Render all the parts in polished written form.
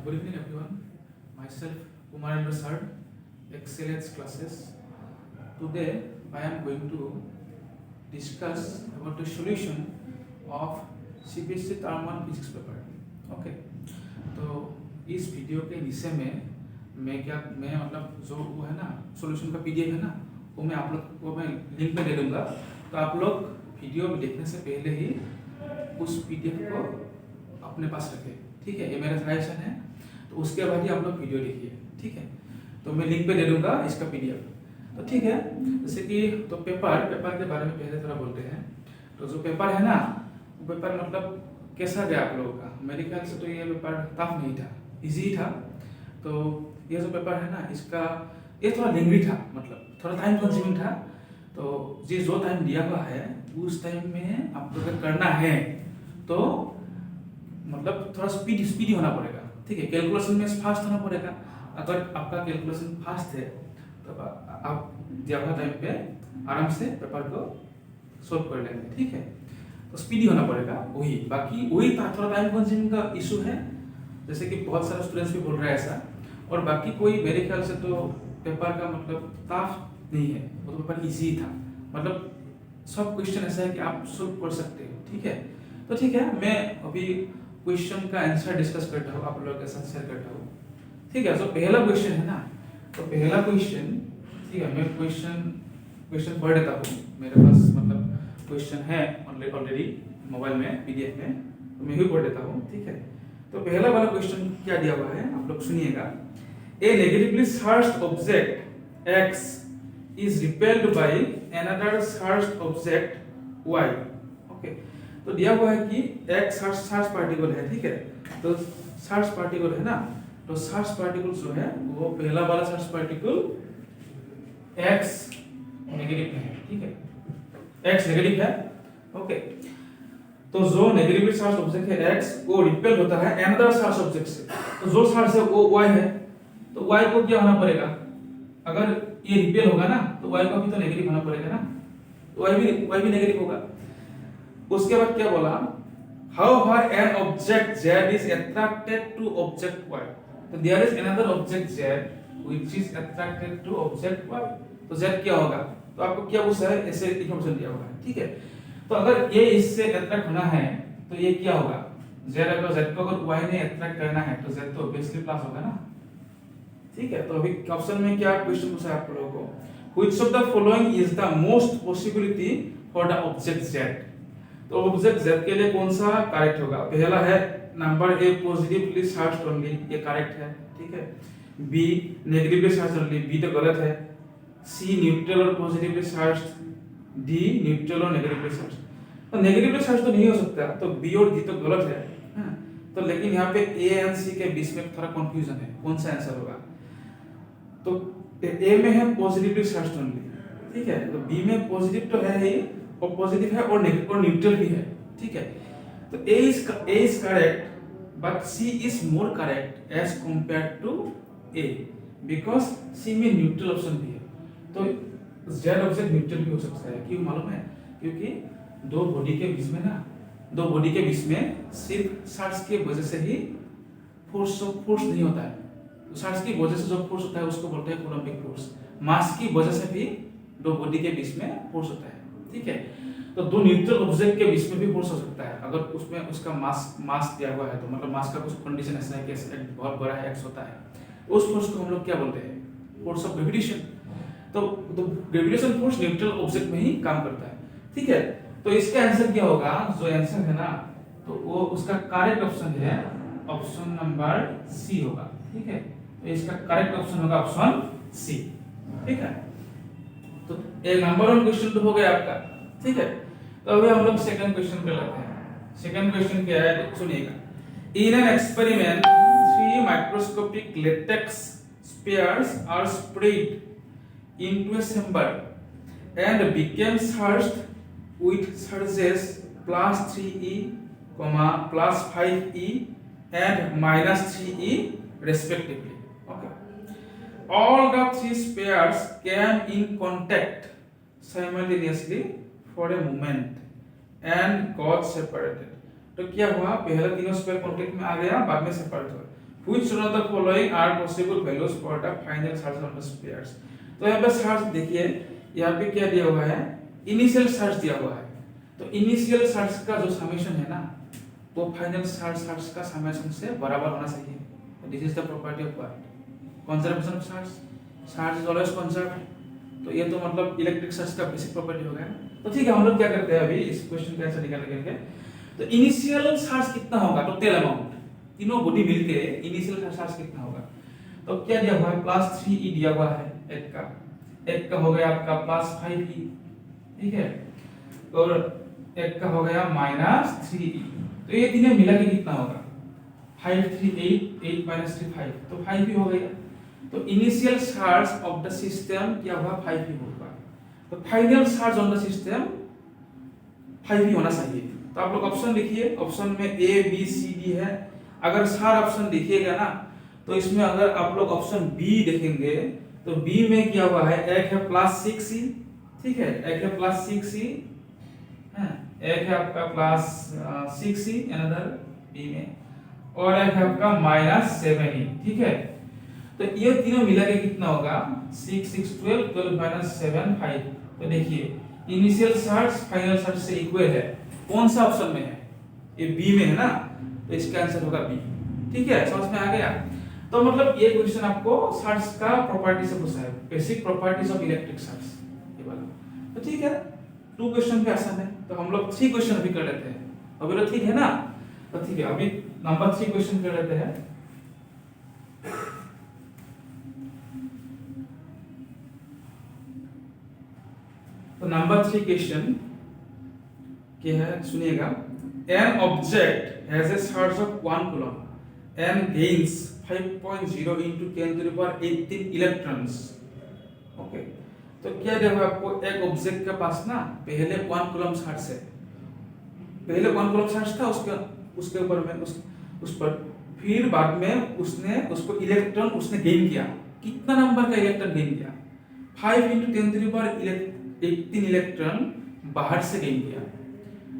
Good evening, everyone. Myself, Kumarendra Sir, Excellence Classes. Today, I am going to discuss about the solution of CBSE Term 1 Physics paper. Okay. तो इस video के विषय में मैं मतलब जो वो है ना सॉल्यूशन का पीडीएफ है ना वो मैं आप लोग को मैं लिंक में दे दूंगा, तो आप लोग वीडियो देखने से पहले ही उस पीडीएफ को अपने पास रखें, ठीक है। ये मेरा सजेशन है, तो उसके बाद ही आप लोग वीडियो देखिए, ठीक है। तो मैं लिंक पे दे दूंगा इसका पीडीएफ, तो ठीक है। जैसे कि तो पेपर के बारे में पहले थोड़ा बोलते हैं। तो जो पेपर है ना वो पेपर मतलब कैसा गया आप लोगों का? मेरे ख्याल से तो ये पेपर टफ नहीं था, इजी था। तो ये जो पेपर है ना इसका ये थोड़ा लेंथी था, मतलब थोड़ा टाइम कंज्यूमिंग था। तो ये जो टाइम दिया हुआ है उस टाइम में आपको अगर करना है तो मतलब थोड़ा स्पीडी होना पड़ेगा, ठीक है। कैलकुलेशन में फास्ट होना पड़ेगा। अगर आपका कैलकुलेशन फास्ट है तो आप दिया हुआ टाइम पे आराम से पेपर को सॉल्व कर लेंगे, ठीक है। तो स्पीडी होना पड़ेगा, वही बाकी वही थोड़ा टाइम कंज्यूमिंग का इशू है, जैसे कि बहुत सारे स्टूडेंट्स भी बोल रहे हैं ऐसा। और बाकी कोई मेरे ख्याल से तो पेपर का मतलब टफ नहीं है, वो तो पेपर इजी था। मतलब सब क्वेश्चन ऐसा है कि आप सॉल्व कर सकते हो, ठीक है। तो ठीक है, मैं अभी क्वेश्चन का आंसर डिस्कस करता हूँ, आप लोगों के साथ शेयर करता हूँ, ठीक है। तो पहला क्वेश्चन है ना, तो पहला क्वेश्चन, ठीक है, मैं क्वेश्चन पढ़ देता हूँ। मेरे पास मतलब क्वेश्चन है ऑलरेडी मोबाइल में पीडीएफ में, तो मैं ही पढ़ देता हूँ, ठीक है। तो पहला वाला क्वेश्चन क्या दिया हुआ है आप लोग सुनिएगा। A negatively charged object x is repelled by another charged object y, okay. तो दिया हुआ है कि एक चार्ज पार्टिकल है, ठीक है। तो चार्ज पार्टिकल है ना, तो चार्ज पार्टिकल जो है वो पहला वाला चार्ज पार्टिकल x नेगेटिव है, ठीक है। x नेगेटिव है, ओके। तो जो नेगेटिवली चार्ज ऑब्जेक्ट है x वो रिपेल होता है अनदर चार्ज ऑब्जेक्ट से। तो जो चार्ज है वो y है, तो y को क्या होना पड़ेगा? अगर ये रिपेल होगा ना तो y का भी तो नेगेटिव होना पड़ेगा ना, तो y भी नेगेटिव होगा। उसके बाद क्या बोला, however an object z is attracted to object y, तो there is another object z which is attracted to object y, तो z क्या होगा? तो आपको क्या पूछा है, ऐसे इन्फॉर्मेशन दिया हुआ है, ठीक है। तो अगर ये इससे अट्रैक्ट होना है तो ये क्या होगा, z अगर z को अगर y ने अट्रैक्ट करना है तो z तो ऑब्वियसली प्लस होगा ना, ठीक है। तो अभी ऑप्शन में क्या क्वेश्चन पूछा है आप लोगों को, which of the following is the most possibility for the object z, तो ऑब्जेक्ट z के लिए कौन सा करेक्ट होगा? पहला है number A positively charged only, ये करेक्ट है, ठीक है। B negatively charged only, B तो गलत है। सी न्यूट्रल और पॉजिटिवली चार्ज्ड, डी न्यूट्रल और नेगेटिवली चार्ज्ड। तो नेगेटिवली चार्ज तो नहीं हो सकता, तो बी और डी तो गलत है, हाँ? तो लेकिन यहाँ पे ए एंड सी के बीच में थोड़ा कंफ्यूजन है, कौन सा आंसर होगा? तो ए में है पॉजिटिवली चार्ज्ड ओनली, ठीक है। तो बी में पॉजिटिव तो है ही, और पॉजिटिव है और नेगेटिव और न्यूट्रल भी है, ठीक है। तो A is correct but C is more correct as compared to A, because C में न्यूट्रल ऑप्शन भी है। तो जेड ऑब्जेक्ट न्यूट्रल भी हो सकता है, क्यों मालूम है? क्योंकि दो बॉडी के बीच में सिर्फ चार्ज की वजह से ही फोर्स नहीं होता है। तो चार्ज की वजह से जो फोर्स होता है उसको बोलते हैं कूलम्बिक फोर्स। मास की वजह से भी दो बॉडी के बीच में फोर्स होता है, ठीक है। तो दो न्यूट्रल ऑब्जेक्ट के बीच में भी फोर्स हो सकता है, अगर उसमें उसका मास दिया हुआ है, तो मतलब मास का कुछ कंडीशन ऐसा है कि बहुत बड़ा एक्स होता है, उस फोर्स को हम लोग क्या बोलते हैं? Force of gravitation. तो ग्रेविटेशन फोर्स न्यूट्रल ऑब्जेक्ट में ही काम करता है, ठीक है। तो इसका आंसर क्या होगा? जो आंसर है ना, तो वो उसका करेक्ट ऑप्शन है ऑप्शन नंबर सी होगा, ठीक है। तो इसका करेक्ट ऑप्शन होगा ऑप्शन सी, ठीक है। तो एक नंबर 1 क्वेश्चन तो हो गया आपका, ठीक है। तो अभी हम लोग सेकंड क्वेश्चन पे लेते हैं। सेकंड क्वेश्चन क्या है, तो सुनिएगा। In an experiment 3 microscopic latex spheres are spread into a chamber and became charged with charges plus 3e, plus 5e and minus 3e respectively. Okay. All the 3 spheres came in contact simultaneously for a moment and got separated. तो क्या हुआ, पहला तीनों spare contact में आ गया, बाद में सेपरेट हुआ। Which one of the following are possible values for the final charge on the spheres. तो यहाँ पे चार्ज देखिए, यहाँ पे क्या दिया हुआ है, इनिशियल चार्ज दिया हुआ है। तो इनिशियल चार्ज का जो समेशन है ना, वो फाइनल चार्ज का समेशन से बराबर होना चाहिए। This is the property of what, conservation of charge. Charge is always conserved. तो ये तो मतलब इलेक्ट्रिक चार्ज का बेसिक प्रॉपर्टी हो गया। तो ठीक है, हम लोग क्या करते हैं अभी इस क्वेश्चन का आंसर निकालेंगे। तो इनिशियल चार्ज कितना होगा, टोटल अमाउंट तीनों बॉडी मिलके इनिशियल चार्ज कितना होगा। तो क्या दिया हुआ है, प्लस 3e दिया हुआ है एक का हो गया आपका प्लस 5e, ठीक है, और एक का हो गया माइनस 3e। तो ये तीनों मिला के कितना होगा, 5 3 8 माइनस 3 5, तो 5e हो गया। तो initial charge of the system क्या हुआ, 5e होगा। तो final charge on the system 5e होना चाहिए। तो आप लोग ऑप्शन लिखिए, ऑप्शन में ए बी सी डी है। अगर चार ऑप्शन देखिएगा ना, तो इसमें अगर आप लोग ऑप्शन बी देखेंगे तो बी में क्या हुआ है, एक है प्लस 6e, ठीक है, एक है प्लस 6e, एक है आपका प्लस 6e अनदर बी में, और एक है आपका माइनस 7e, ठीक है। तो ये तीनों मिला के कितना होगा, 6 6 12 12 माइनस 7 5। तो देखिए इनिशियल चार्ज फाइनल चार्ज से इक्वल है, कौन सा ऑप्शन में है, ये बी में है ना, तो इसका आंसर होगा बी, ठीक है, समझ में आ गया। तो मतलब ये क्वेश्चन आपको चार्ज का प्रॉपर्टी से पूछा है, basic properties of electric charge, ये वाला। तो ठीक है, 2 क्वेश्चन भी आसान है। तो हम लोग 3 क्वेश्चन अभी कर लेते हैं, अभी तो ठीक है ना। तो ठीक है, अभी नंबर 3 क्वेश्चन कर लेते हैं। तो नंबर 3 क्वेश्चन क्या है, सुनिएगा। An object has a charge of 1 coulomb and gains 5.0 into 10 to the power 18 electrons. Okay, तो क्या देखो आपको, एक ऑब्जेक्ट के पास ना पहले 1 कूलम्ब चार्ज है, पहले 1 कूलम्ब चार्ज था उसके ऊपर में उस पर, फिर बाद में उसने उसको इलेक्ट्रॉन उसने गेन किया। कितना नंबर का इलेक्ट्रॉन गेन किया, 5 into 10 to the power 18 electron बाहर से गेन किया।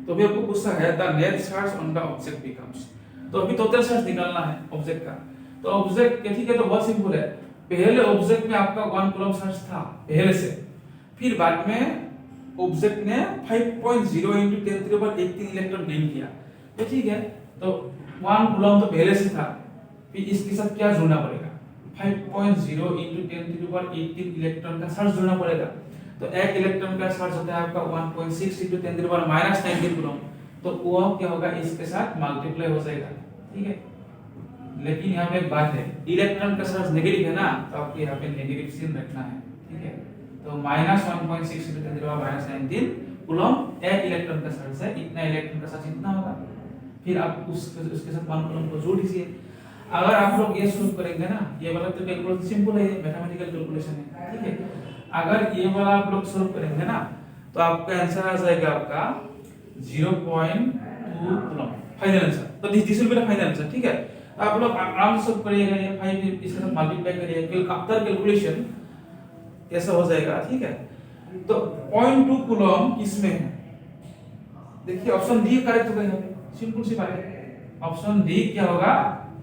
तो अभी आपको पूछा है the net charge on the object becomes. तो अभी टोटल चार्ज निकालना है ऑब्जेक्ट का। तो ऑब्जेक्ट क्या, ठीक है, तो बहुत सिंपल है। पहले ऑब्जेक्ट में आपका 1 कूलम्ब चार्ज था पहले से, फिर बाद में ऑब्जेक्ट ने 5.0 into 10 to the power 18 electron gain किया। तो ठीक है, तो 1 कूलम्ब तो पहले से था, फिर इसके साथ क्या जोड़ना पड़ेगा, 5.0 into 10 to the power 18 electron का चार्ज जोड़ना पड़ेगा। तो एक इलेक्ट्रॉन का चार्ज होता है आपका 1.6 into 10 to the power minus 19 coulomb. तो वो क्या होगा, इसके साथ मल्टीप्लाई हो जाएगा, ठीक है। लेकिन यहाँ पे एक बात है, इलेक्ट्रॉन का चार्ज नेगेटिव है ना, तो आपको यहाँ पे नेगेटिव साइन रखना है, ठीक है। तो minus 1.6 into 10 to the power minus 19 coulomb एक इलेक्ट्रॉन का चार्ज है, इतना इलेक्ट्रॉन का चार्ज इतना होगा। फिर आप उसके साथ 1 कूलम्ब को जोड़ दीजिए। अगर आप लोग ये सॉल्व करेंगे ना, ये वाला तो कैलकुलेशन सिंपल है, मैथमेटिकल कैलकुलेशन है, ठीक है। अगर ये वाला आप लोग सॉल्व करेंगे ना, तो आपका आंसर आ जाएगा आपका 0.2 कूलम्ब, फाइनल आंसर। तो this will be the final answer, ठीक है। आप लोग आराम से सॉल्व करिएगा, ये 5 इसके साथ मल्टीप्लाई करिए, फिर आफ्टर कैलकुलेशन ऐसा हो जाएगा, ठीक है। तो 0.2 कूलम्ब किसमें है, देखिए ऑप्शन डी करेक्ट होगा यहाँ पे, सिंपल सी बात है, ऑप्शन डी क्या होगा,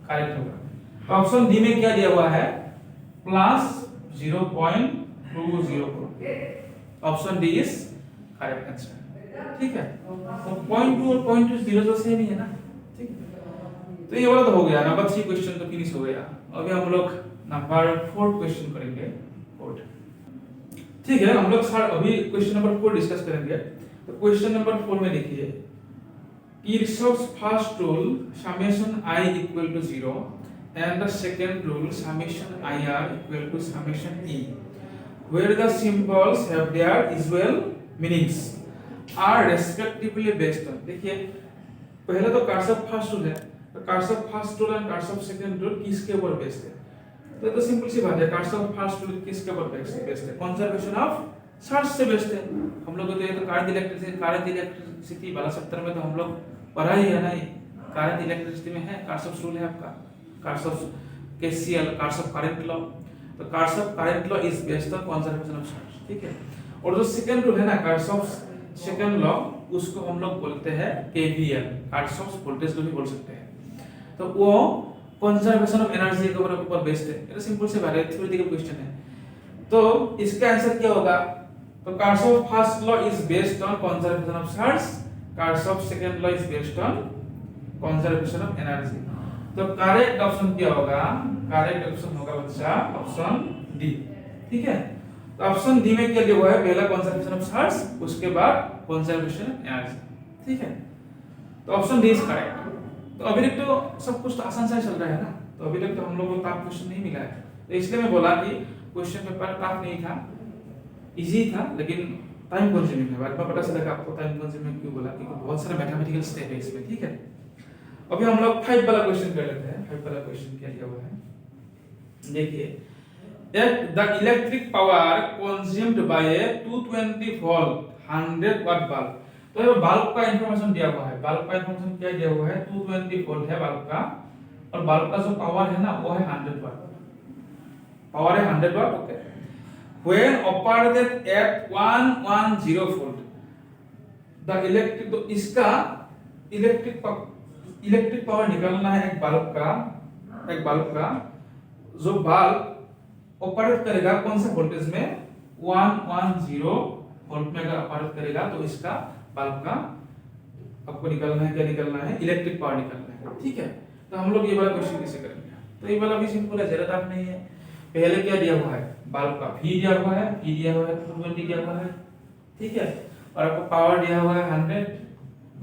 करेक्ट होगा। तो ऑप्शन डी में क्या दिया हुआ है, plus 0.20 option D is correct answer, ठीक है। तो 0.2 और 0.20 तो सेम ही है ना, ठीक है। तो ये वाला तो हो गया, नंबर 3 क्वेश्चन तो फिनिश हो गया। अभी हम लोग नंबर 4 क्वेश्चन करेंगे, 4, ठीक है। हम लोग अभी क्वेश्चन नंबर 4 डिस्कस करेंगे। तो क्वेश्चन नंबर 4 में देखिए, Kirchhoff's first rule summation I equal to 0 and the second rule summation IR equal to summation E, where the symbols have their usual meanings are respectively based on। देखिए पहले तो Kirchhoff first rule है, तो Kirchhoff first rule and Kirchhoff second rule किसके ऊपर based है, तो ये तो सिंपल सी बात है, Kirchhoff फर्स्ट रूल किसके ऊपर बेस्ड है, कंजर्वेशन ऑफ चार्ज से बेस्ड है। हम लोग तो ये तो करंट इलेक्ट्रिसिटी वाला सेक्टर में तो हम लोग पढ़ा ही है ना, करंट इलेक्ट्रिसिटी में है, Kirchhoff's रूल है आपका, Kirchhoff's KCL, Kirchhoff current law. तो Kirchhoff current law is based on conservation of charge, ठीक है। और जो सेकंड रूल है ना, Kirchhoff's सेकंड लॉ, उसको हम लोग बोलते हैं KVL, Kirchhoff's वोल्टेज लॉ भी बोल सकते हैं। तो वो कंजर्वेशन ऑफ एनर्जी के ऊपर बेस्ड है। ये सिंपल से बात है, थ्योरेटिकल क्वेश्चन है। तो इसका आंसर क्या होगा? तो Kirchhoff first law is based on conservation of charge, Kirchhoff second law is based on conservation of energy. तो करेक्ट ऑप्शन क्या होगा? करेक्ट ऑप्शन होगा बच्चा ऑप्शन डी। ठीक है, तो ऑप्शन डी में क्या दिया हुआ है? पहला कंजर्वेशन ऑफ चार्ज, उसके बाद कंजर्वेशन ऑफ एनर्जी। ठीक है, तो ऑप्शन डी इज करेक्ट। तो अभी तक तो सब कुछ तो आसान से चल रहा है ना, तो अभी तक तो हम लोग को टफ क्वेश्चन नहीं मिला है। तो इसलिए मैं बोला कि क्वेश्चन पेपर टफ नहीं था, इजी था, लेकिन टाइम कंज्यूमिंग है। बाद में पता चलेगा आपको टाइम कंज्यूमिंग क्यों बोला, क्योंकि बहुत सारे मैथमेटिकल स्टेप है इसमें। ठीक है, अभी हम लोग 5 वाला क्वेश्चन कर लेते हैं। 5 वाला क्वेश्चन क्या दिया हुआ है देखिए, the electric power consumed by a 220 volt 100 watt bulb. तो ये बल्ब का इंफॉर्मेशन दिया हुआ है। बल्ब का इंफॉर्मेशन क्या दिया हुआ है? 220 वोल्ट है बल्ब का, और बल्ब का जो पावर है ना वो है 100 वाट। पावर है 100 watt. Okay, when operated at 110 volt the electric, तो इसका इलेक्ट्रिक पावर निकालना है एक बल्ब का जो बल्ब ऑपरेट करेगा कौन सा वोल्टेज में? 110 वोल्ट में अगर ऑपरेट करेगा तो इसका बल्ब का आपको निकालना है। क्या निकालना है? इलेक्ट्रिक पावर निकालना है। ठीक है, तो हम लोग ये वाला क्वेश्चन कैसे करेंगे? तो ये वाला भी सिंपल है, ज्यादा टफ नहीं है। पहले क्या दिया हुआ है? बल्ब का V दिया हुआ है, V दिया हुआ है, 220 दिया हुआ है। ठीक है, और आपको पावर दिया हुआ है 100।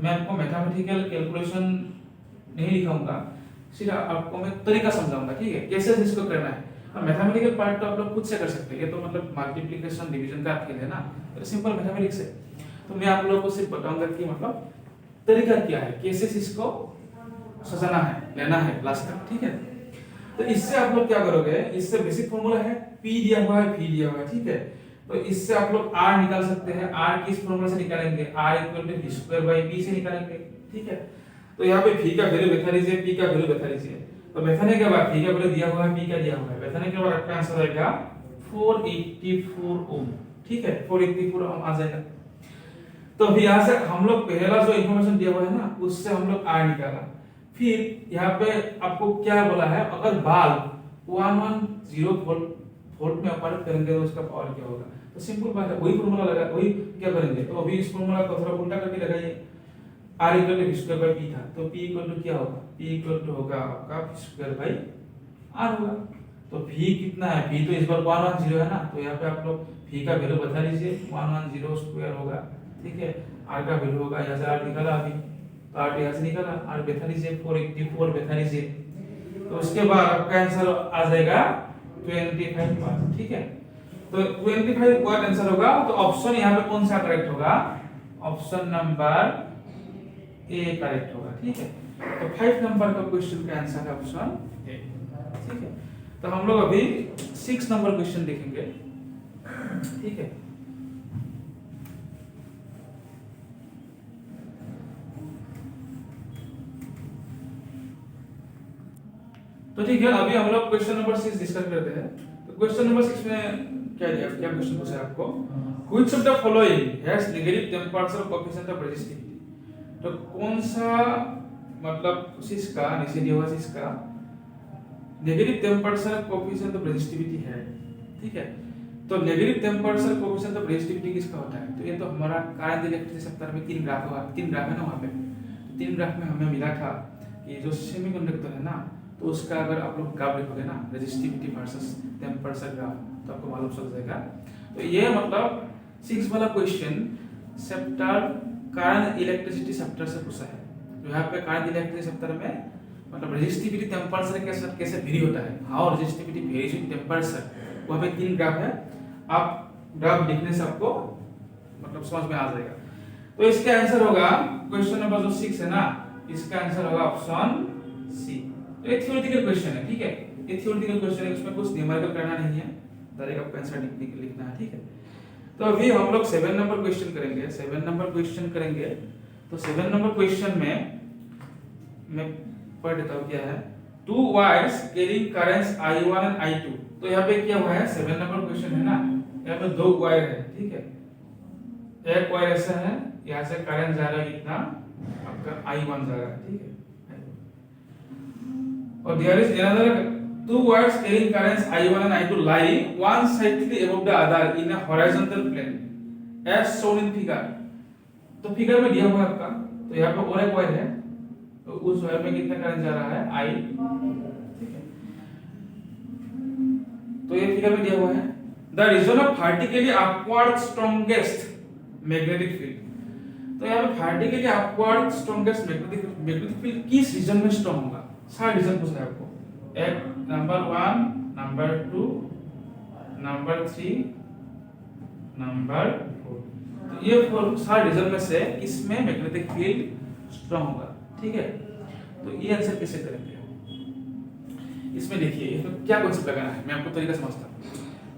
मैं आपको मैथमेटिकल कैलकुलेशन नहीं दिखाऊंगा, सीधा आपको मैं तरीका समझाऊंगा। ठीक है, कैसे इसको करना है। और मैथमेटिकल पार्ट तो आप लोग खुद से कर सकते हैं, ये तो मतलब मल्टीप्लिकेशन डिवीजन का खेल है ना, तो सिंपल मैथमेटिक्स है। तो मैं आप लोगों को सिर्फ बताऊंगा कि मतलब तरीका क्या है, कैसे इसको सजाना है, लेना है क्लास तक। ठीक है, तो इससे आप लोग क्या करोगे? इससे बेसिक फॉर्मूला है, P दिया हुआ है, V दिया हुआ है। ठीक है, तो इससे आप लोग R निकाल सकते हैं। R किस फॉर्मूला से निकालेंगे? R = v² से निकालेंगे। ठीक है, तो यहाँ पे V का वैल्यू बैठा लीजिए, P का वैल्यू बैठा लीजिए। तो बैठाने के बाद V का वैल्यू दिया हुआ है, P का दिया हुआ है, बैठाने के बाद आपका आंसर आएगा 484 ओम। ठीक है, 484 ओम आ जाएगा। तो अभी यहाँ से हम लोग पहला जो इंफॉर्मेशन दिया हुआ है ना, उससे हम लोग R निकाला। फिर यहाँ पे आपको क्या बोला है? अगर बल्ब 110 वोल्ट में ऑपरेट करेंगे तो उसका पावर क्या होगा? तो सिंपल बात है, वही फॉर्मूला लगा, वही क्या करेंगे। तो अभी इस फॉर्मूला को थोड़ा उल्टा करके लगाइए। R = v² P था, तो P = क्या होगा? P = होगा आपका v² R होगा। तो V कितना है? V तो इस बार 110 है ना, तो यहाँ पे आप लोग V का वैल्यू बता लीजिए, 110² होगा। ठीक है, R का वैल्यू होगा, यहाँ से R निकाला अभी, तो R यहाँ से निकाला, R बैठा लीजिए, 484 बैठा लीजिए। तो उसके बाद आपका आंसर आ जाएगा 25 वाट। ठीक है, तो 25 वाट आंसर होगा। तो ऑप्शन यहाँ पे कौन सा करेक्ट होगा? ऑप्शन नंबर ए करेक्ट होगा। ठीक है, तो 5 नंबर का क्वेश्चन का आंसर है ऑप्शन ए। ठीक है, तो हम लोग अभी 6 नंबर क्वेश्चन देखेंगे। ठीक है, तो ठीक है, अभी हम लोग क्वेश्चन नंबर 6 डिस्कस करते हैं। तो क्वेश्चन नंबर 6 में क्या दिया, क्या क्वेश्चन पूछा है आपको? Which of the following has negative temperature coefficient of resistivity. तो कौन सा मतलब चीज का, नीचे दिया हुआ चीज का negative temperature coefficient of resistivity है। ठीक है, तो negative temperature coefficient of resistivity किसका होता है? तो ये तो हमारा करंट इलेक्ट्रिसिटी सप्ताह में 3 ग्राफ हुआ, 3 ग्राफ है ना वहां पे। 3 ग्राफ में हमें मिला था कि जो सेमीकंडक्टर है ना, तो उसका अगर आप लोग ग्राफ लिखोगे ना, रेजिस्टिविटी वर्सेस टेंपरेचर ग्राफ, तो आपको मालूम चल जाएगा। तो ये मतलब 6 वाला question chapter current electricity chapter से पूछा है। तो यहाँ पे करंट इलेक्ट्रिसिटी चैप्टर में मतलब रेजिस्टिविटी टेंपरेचर के साथ कैसे वेरी होता है, how resistivity varies with temperature, वहाँ पे 3 ग्राफ है। आप ग्राफ देखने से आपको मतलब समझ में आ जाएगा। तो इसका आंसर होगा क्वेश्चन नंबर जो 6 है ना, इसका आंसर होगा ऑप्शन सी। तो ये थ्योरेटिकल क्वेश्चन है। ठीक है, ये थ्योरेटिकल क्वेश्चन है, इसमें कुछ न्यूमेरिकल करना नहीं है, डायरेक्ट आपको आंसर लिखना है। ठीक है, तो अभी हम लोग 7 नंबर क्वेश्चन करेंगे। 7 नंबर क्वेश्चन करेंगे, तो 7 नंबर क्वेश्चन में मैं पढ़ देता हूं क्या है। 2 wires carrying currents I1 and I2। तो यहाँ पे क्या हुआ है, 7 नंबर क्वेश्चन है ना, यहाँ पे 2 वायर है। ठीक है, एक वायर ऐसा है, यहाँ से करंट जा रहा है कितना, आपका I1 जा रहा है। ठीक है, or there is another two wires carrying currents I1 and I2 lie one slightly above the other in a horizontal plane as shown in figure। तो फिगर में दिया हुआ है आपका, तो यहाँ पे और एक वायर है, तो उस वायर में कितना करंट जा रहा है I, ठीक है। तो ये फिगर में दिया हुआ है the region of vertically upward strongest magnetic field. तो यहाँ पे vertically upward strongest magnetic field किस रीजन में स्ट्रॉन्ग होगा, सारे रीजन पूछा है आपको, एक नंबर 1, नंबर 2, नंबर 3, नंबर 4। तो ये सारे रीजन में से इसमें मैग्नेटिक फील्ड स्ट्रॉन्ग होगा, ठीक है। तो ये आंसर कैसे करेंगे, इसमें देखिए इसमें क्या कॉन्सेप्ट लगाना है, मैं आपको तरीका समझता हूँ।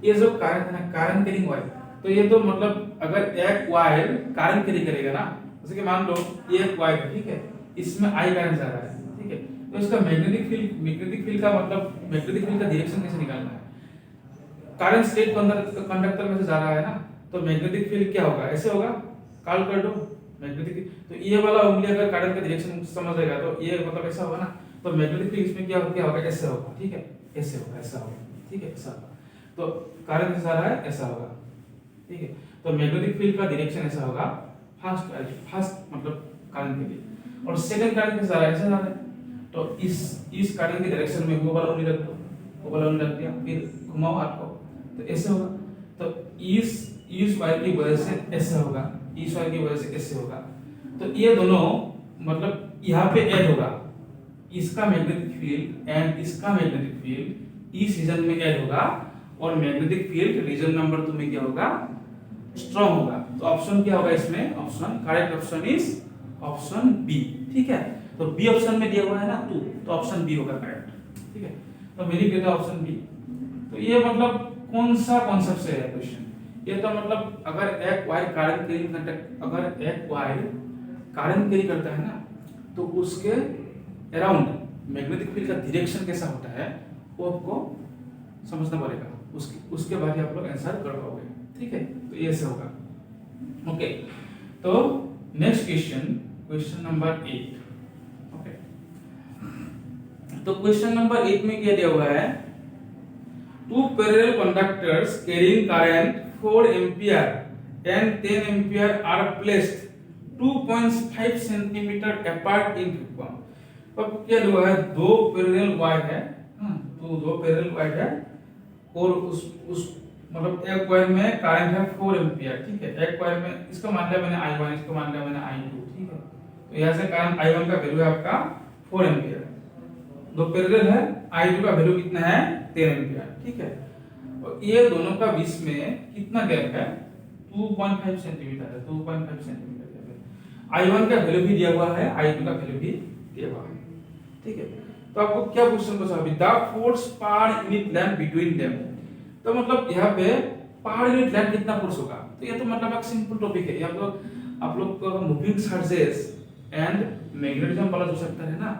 ये जो कारण है ना, कारण कैरिंग वायर, तो ये तो मतलब अगर एक वायर कारण कैरी करेगा ना, जैसे कि मान लो ये एक वायर है, ठीक है, इसमें आई करंट जा रहा है, ठीक है, तो इसका मैग्नेटिक फील्ड का मतलब मैग्नेटिक फील्ड का डायरेक्शन कैसे निकालना है। करंट स्ट्रेट कंडक्टर में से जा रहा है ना, तो मैग्नेटिक फील्ड क्या होगा, ऐसे होगा, कॉल कर दो मैग्नेटिक। तो ये वाला उंगली अगर करंट का डायरेक्शन समझेगा तो ये मतलब ऐसा होगा ना, तो मैग्नेटिक फील्ड इसमें क्या होगा, ऐसे होगा, ठीक है, ऐसे होगा, ऐसा होगा, ठीक है, ऐसा होगा। तो करंट जा रहा है, ऐसा होगा, ठीक है। तो मैग्नेटिक फील्ड का डायरेक्शन ऐसा होगा, फर्स्ट मतलब करंट के लिए, और सेकंड करंट के जा रहा है, ऐसा जा रहा है, तो इस करंट के डायरेक्शन में वो वाला उंगली रख दो, वो वाला उंगली रख दिया, फिर घुमाओ हाथ को, तो ऐसे होगा। तो इस वायर की वजह से ऐसा होगा, इस वायर की वजह से ऐसे होगा। तो ये दोनों मतलब यहाँ पे ऐड होगा, इसका मैग्नेटिक फील्ड एंड इसका मैग्नेटिक फील्ड इस रीजन में ऐड होगा, और मैग्नेटिक फील्ड रीजन नंबर 2 में क्या होगा, स्ट्रॉन्ग होगा। तो ऑप्शन क्या होगा इसमें, option correct option is option B, ठीक है। तो बी ऑप्शन में दिया हुआ है ना 2, तो ऑप्शन बी होगा करेक्ट, ठीक है। तो मेरी कहता है ऑप्शन बी। तो ये मतलब कौन सा कॉन्सेप्ट से है क्वेश्चन, ये तो मतलब अगर एक वायर करंट कैरी कंडक्ट, अगर एक वायर करंट कैरी करता है ना, तो उसके अराउंड मैग्नेटिक फील्ड का डायरेक्शन कैसा होता है वो आपको समझना पड़ेगा, उसके बाद ही आप लोग आंसर कर पाओगे, ठीक है। तो ये ऐसे होगा, ओके। तो नेक्स्ट क्वेश्चन नंबर 8, ओके। तो क्वेश्चन नंबर 8 में क्या दिया हुआ है, two parallel conductors carrying current 4 ampere and 10 ampere are placed 2.5 centimeter apart in frequency। अब क्या हुआ है, दो पैरेलल वायर है, तो दो पैरेलल वायर है, और उस मतलब एक वायर में करंट है 4 एम्पियर, ठीक है। एक वायर में इसका मान लिया मैंने I1, इसका मान लिया मैंने I2, ठीक है। तो यहाँ से करंट I1 का वैल्यू है आपका 4 एम्पियर, दो पैरेलल है, I2 का वैल्यू कितना है 10 एम्पियर, ठीक है। और ये दोनों का बीच में कितना गैप है, 2.5 सेंटीमीटर है, 2.5 सेंटीमीटर गैप है। I1 का वैल्यू भी दिया हुआ है, I2 का वैल्यू भी दिया हुआ है, ठीक है। तो आपको क्या क्वेश्चन को solve, the force per unit length between them. तो मतलब यहाँ पे पर यूनिट लेंथ कितना फोर्स होगा, तो ये तो मतलब एक सिंपल टॉपिक है। यहाँ तो आप लोग को मूविंग चार्जेस एंड मैग्नेटिज्म वाला जो चैप्टर है ना,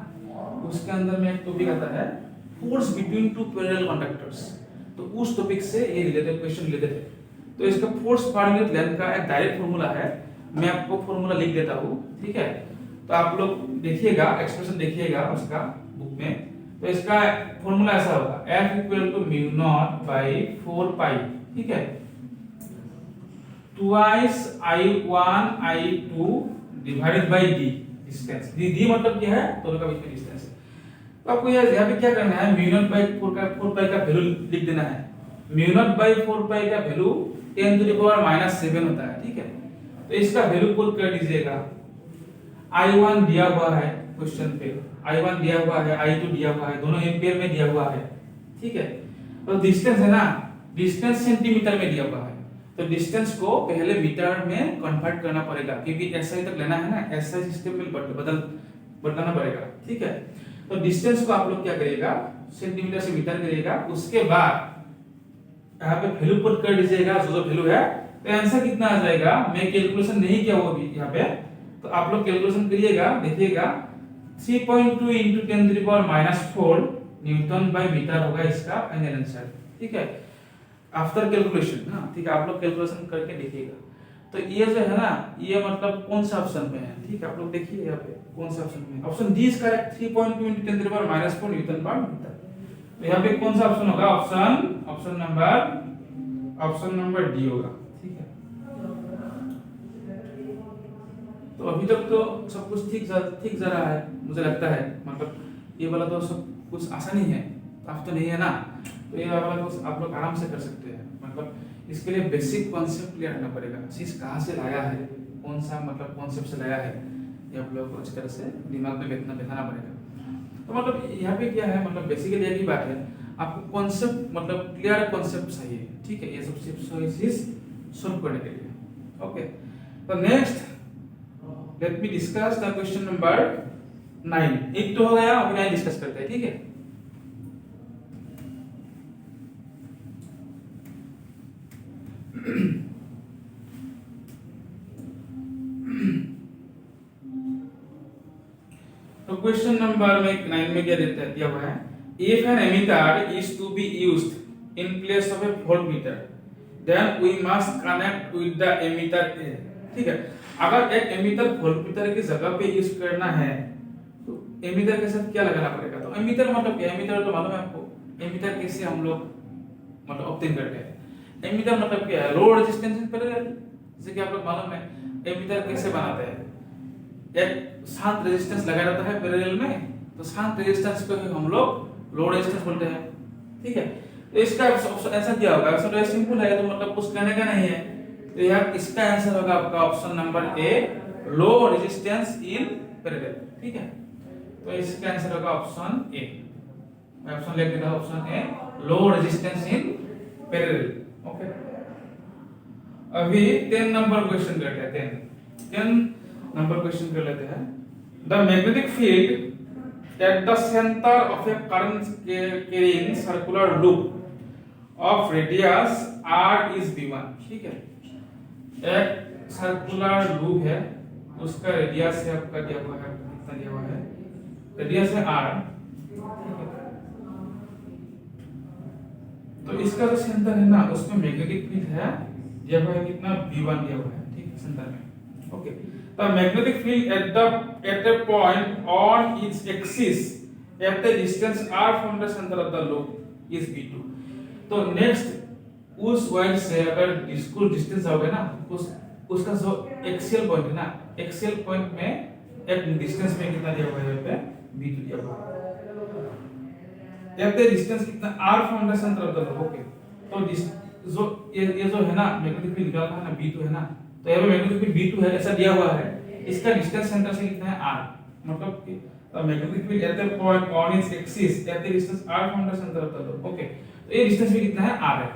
उसके अंदर में एक टॉपिक आता है force between two parallel conductors, तो उस टॉपिक से ये रिलेटेड क्वेश्चन रिलेटेड है। तो इसका फोर्स पर यूनिट लेंथ का एक डायरेक्ट फार्मूला है, मैं आपको फार्मूला लिख देता हूँ, ठीक है। तो आप लोग देखिएगा, एक्सप्रेशन देखिएगा उसका बुक में। तो इसका फार्मूला ऐसा होगा, F equal to mu not by 4 pi, ठीक है, twice I1 I2 divided by d, distance d मतलब क्या है, दोनों का बीच में डिस्टेंस है। तो आपको यहाँ पे क्या करना है, म्यू नॉट बाई 4 पाई का वैल्यू लिख देना है। म्यू नॉट बाई 4 पाई का वैल्यू 10 टू द पावर -7 होता है, ठीक है। तो इसका वैल्यू पुट कर दीजिएगा। I1 दिया हुआ है क्वेश्चन पे, I1 दिया हुआ है, I2 दिया हुआ है, दोनों एम्पियर में दिया हुआ है, ठीक है। और डिस्टेंस है ना, डिस्टेंस सेंटीमीटर में दिया हुआ है, तो डिस्टेंस को पहले मीटर में कन्वर्ट करना पड़ेगा, क्योंकि SI तक लेना है ना, SI सिस्टम में बदलना पड़ेगा, ठीक है। तो डिस्टेंस को आप लोग क्या करिएगा, सेंटीमीटर से मीटर करिएगा, उसके बाद यहाँ पे वैल्यू पुट कर दीजिएगा, जो वैल्यू है। तो आंसर कितना आ जाएगा, मैं कैलकुलेशन नहीं किया वो भी यहाँ पे, तो आप लोग कैलकुलेशन करिएगा, देखिएगा 3.2 into 10 to the power -4 newton by metre होगा इसका फाइनल आंसर, ठीक है, आफ्टर कैलकुलेशन, हाँ ठीक है। आप लोग कैलकुलेशन करके देखिएगा। तो ये जो है ना, ये मतलब कौन सा ऑप्शन में है, ठीक है, आप लोग देखिए यहाँ पे कौन सा ऑप्शन में है। Option D is correct, 3.2 × 10⁻⁻4 Newton पर मीटर। तो यहाँ पे कौन सा ऑप्शन होगा, ऑप्शन नंबर डी होगा, ठीक है। तो अभी तक तो सब कुछ ठीक जा रहा है मुझे लगता है, मतलब ये वाला तो सब कुछ आसान ही है, टफ तो नहीं है ना। तो ये वाला तो आप लोग आराम से कर सकते हैं। मतलब इसके लिए बेसिक कॉन्सेप्ट क्लियर करना पड़ेगा, चीज कहाँ से लाया है, कौन सा मतलब कॉन्सेप्ट से लाया है, ये आप लोग को अच्छी तरह से दिमाग में बैठाना पड़ेगा। तो मतलब यहाँ पे क्या है, मतलब बेसिकली एक ही बात है, आपको कॉन्सेप्ट मतलब क्लियर कॉन्सेप्ट चाहिए, ठीक है, ये सबसे चीज सॉल्व करने के लिए। ओके, तो next let me discuss the question number 9। एक तो हो गया, अभी 9 डिस्कस करते हैं, ठीक है। तो क्वेश्चन नंबर में 9 में क्या दिया हुआ है, if an ammeter is to be used in place of a voltmeter then we must connect with the ammeter A, ठीक है। अगर एक एमीटर वोल्टमीटर की जगह पे यूज करना है तो एमीटर के साथ क्या लगाना पड़ेगा। तो एमीटर मतलब क्या, एमीटर तो मालूम है आपको, एमीटर कैसे हम लोग मतलब ऑब्टेन करते हैं। एमीटर मतलब क्या है, लो रेजिस्टेंस इन पैरेलल, जैसे कि आप लोग मालूम है एमीटर कैसे बनाते हैं, एक शांत रेजिस्टेंस लगा रहता है पैरेलल में, तो शांत रेजिस्टेंस को हम लोग लो रेजिस्टेंस बोलते हैं, ठीक है। तो इसका आंसर क्या होगा, आंसर तो सिंपल है, तो मतलब कुछ कहने का नहीं है। तो यहाँ इसका आंसर होगा आपका option number A, low resistance in parallel, ठीक है। तो इसका आंसर होगा ऑप्शन ए, मैं ऑप्शन लिख देता हूं, option A, low resistance in parallel. Okay, अभी 10 नंबर क्वेश्चन करते हैं, 10 नंबर क्वेश्चन कर लेते हैं। The magnetic field at the centre of A current carrying circular loop of radius r is v1, ठीक है। एक सर्कुलर लूप है, उसका रेडियस है आपका दिया हुआ है, कितना दिया हुआ है, रेडियस है r, तो इसका जो सेंटर है ना, उसमें मैग्नेटिक फील्ड है दिया हुआ है, कितना v1 दिया हुआ है, ठीक है, सेंटर में। Okay, the magnetic field at a point on its axis at the distance r from the center of the loop is v2। तो नेक्स्ट उस पॉइंट से अगर इसको डिस्टेंस आओगे ना, उसका जो एक्सियल पॉइंट है ना, एक्सियल पॉइंट में एक डिस्टेंस में कितना दिया हुआ है, यहाँ पे v2 दिया हुआ है। एट द डिस्टेंस कितना r from the center of the loop। Okay, तो जो ये जो है ना मैग्नेटिक फील्ड निकालना है ना, v2 है ना, तो यहाँ पे मैग्नेटिक फील्ड v2 है, ऐसा दिया हुआ है। इसका डिस्टेंस सेंटर से कितना है r, मतलब कि magnetic field at the point on its axis at the distance r from the centre of the loop. Okay, तो ये डिस्टेंस भी कितना है, r है,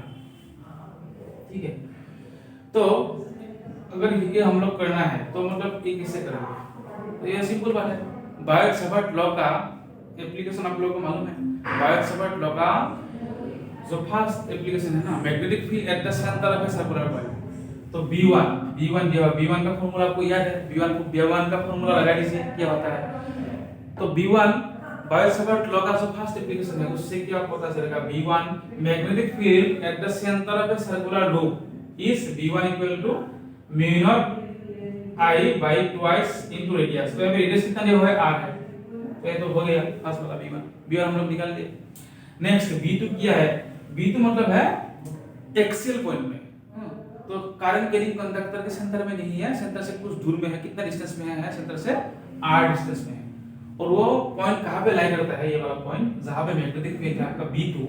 ठीक है। तो अगर ये हम लोग करना है तो मतलब ये कैसे करेंगे, तो ये सिंपल बात है, बायोट-सावर्ट लॉ का एप्लीकेशन आप लोगों को मालूम है। बायोट-सावर्ट लॉ का जो फर्स्ट एप्लीकेशन है ना, magnetic field at the centre of a circular point, तो V1 दिया, V1 का फॉर्मूला आपको याद है, V1 का फॉर्मूला लगा दीजिए, क्या होता है। तो V1 बायोट-सावर्ट लॉ का जो फर्स्ट एप्लीकेशन है, उससे क्या पता चलेगा, V1 magnetic field at the centre of a circular loop is V1 equal to mu not I by twice into radius. तो यहाँ पे रेडियस कितना दिया हुआ है, r है, तो ये तो हो गया फर्स्ट वाला V1 हम लोग निकाल लिए। नेक्स्ट V2 क्या है, V2 मतलब है एक्सियल पॉइंट में, तो करंट कैरिंग कंडक्टर के सेंटर में नहीं है, सेंटर से कुछ दूर में है, कितना डिस्टेंस में है, सेंटर से r डिस्टेंस में है। और वो पॉइंट कहां पे लाई करता है, ये वाला पॉइंट जहां पे मैग्नेटिक फील्ड है आपका V2,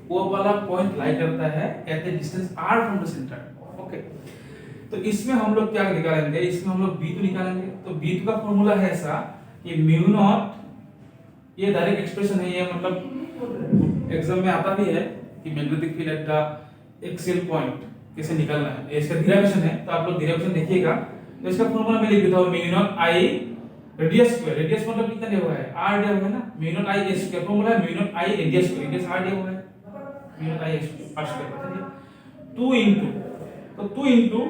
वो वाला पॉइंट लाई करता है at the distance r from the centre. Okay, तो इसमें हम लोग क्या निकालेंगे, इसमें हम लोग V2 निकालेंगे। तो V2 का फॉर्मूला है ऐसा कि म्यू नॉट, ये डायरेक्ट एक्सप्रेशन है, ये मतलब एग्जाम में आता भी है कि magnetic field at the axial point कैसे निकालना है, इसका डेरिवेशन है, तो आप लोग डेरिवेशन देखिएगा। तो इसका फॉर्मूला मैं लिख देता हूं, mu naught I radius square, radius मतलब कितना दिया हुआ है, r दिया हुआ है ना, mu not I square, formula है mu not I radius square, radius r दिया हुआ है, म्यू नॉट I स्क्वायर बता दिया, 2 इनटू, तो 2 इनटू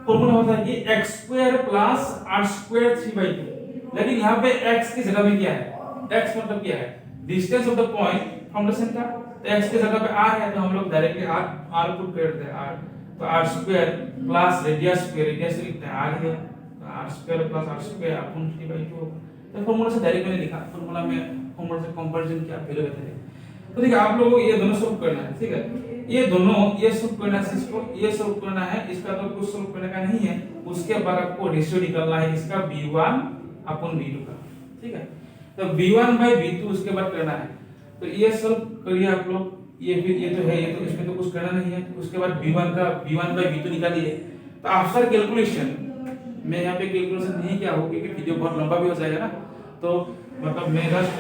फॉर्मूला होता है कि x square plus r square 3/2। लेकिन यहां पे x की जगह में क्या है, x मतलब क्या है, distance of the point from the centre, तो x की जगह पे r है, तो हम लोग डायरेक्टली r पुट कर देते हैं, तो r स्क्वायर प्लस रेडियस लिखते हैं r है, तो r square plus r square upon 3/2 होगा। तो फॉर्मूला से डायरेक्ट मैंने लिखा, फॉर्मूला में फॉर्मूला से कंपैरिजन किया, वैल्यू बताइए। तो देखिए आप लोगों को ये दोनों सॉल्व करना है, ठीक है, ये दोनों ये सॉल्व करना है, इसको ये सॉल्व करना है, इसका तो कुछ सॉल्व करने का नहीं है। उसके बाद आपको रेशियो निकालना है इसका b1 अपन b2 का, ठीक है। तो b1 by b2 उसके बाद करना है। तो ये सॉल्व करिए आप लोग, ये फिर ये तो है, ये तो इसमें तो कुछ करना नहीं है। उसके बाद b1 by b2 निकालिए। तो आफ्टर कैलकुलेशन, मैं यहाँ पे कैलकुलेशन नहीं किया हो क्योंकि वीडियो बहुत लंबा भी हो जाएगा ना, तो मतलब मैं जस्ट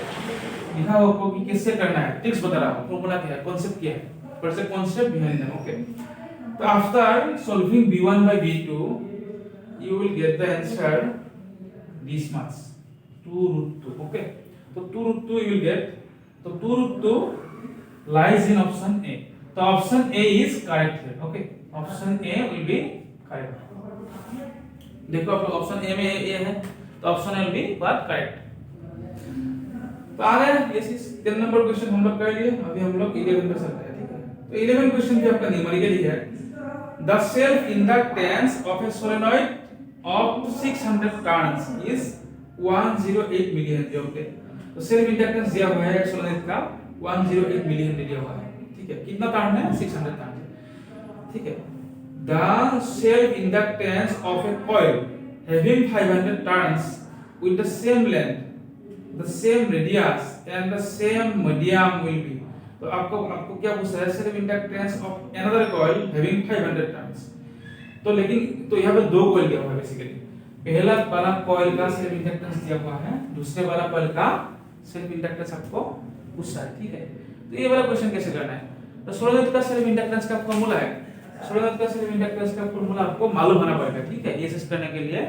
लिखा हो आपको कि कैसे करना है, ट्रिक्स बता रहा हूँ, फॉर्मूला क्या है, कांसेप्ट क्या है, first a concept behind them, okay. So after solving b1 by b2 you will get the answer this much, 2√2, okay. So 2√2 you will get, so 2√2 lies in option A. So option A is correct here, okay. Option A will be correct. देखो आप लोग option A में ए है, तो option A will be correct. तो आ गया ये 10 number question हम लोग कर लिए। अभी हम लोग 11 पे चलते हैं, ठीक है। तो 11 क्वेश्चन भी आपका न्यूमेरिकली है। The self inductance of A solenoid of 600 turns is 108 million, okay. तो सेल्फ इंडक्टेंस दिया हुआ है सोलेनॉइड का 108 मिलियन दिया हुआ है, ठीक है। कितना टर्न है? 600 टर्न, ठीक है। The self inductance of A coil having 500 turns with the same length, the same radius and the same medium will be. तो आपको क्या पूछा है? Self inductance of another coil having 500 turns. तो लेकिन तो यहाँ पे दो कॉइल दिया हुआ है बेसिकली। पहला वाला कॉइल का सेल्फ इंडक्टेंस दिया हुआ है, दूसरे वाला कॉइल का सेल्फ इंडक्टेंस आपको पूछा है, ठीक है। तो ये वाला क्वेश्चन कैसे करना है? तो सोलेनॉइड का सेल्फ इंडक्टेंस का फॉर्मूला है, सोलेनॉइड का सेल्फ इंडक्टेंस का फॉर्मूला आपको मालूम होना पड़ेगा, ठीक है। ये सिस्टम करने के लिए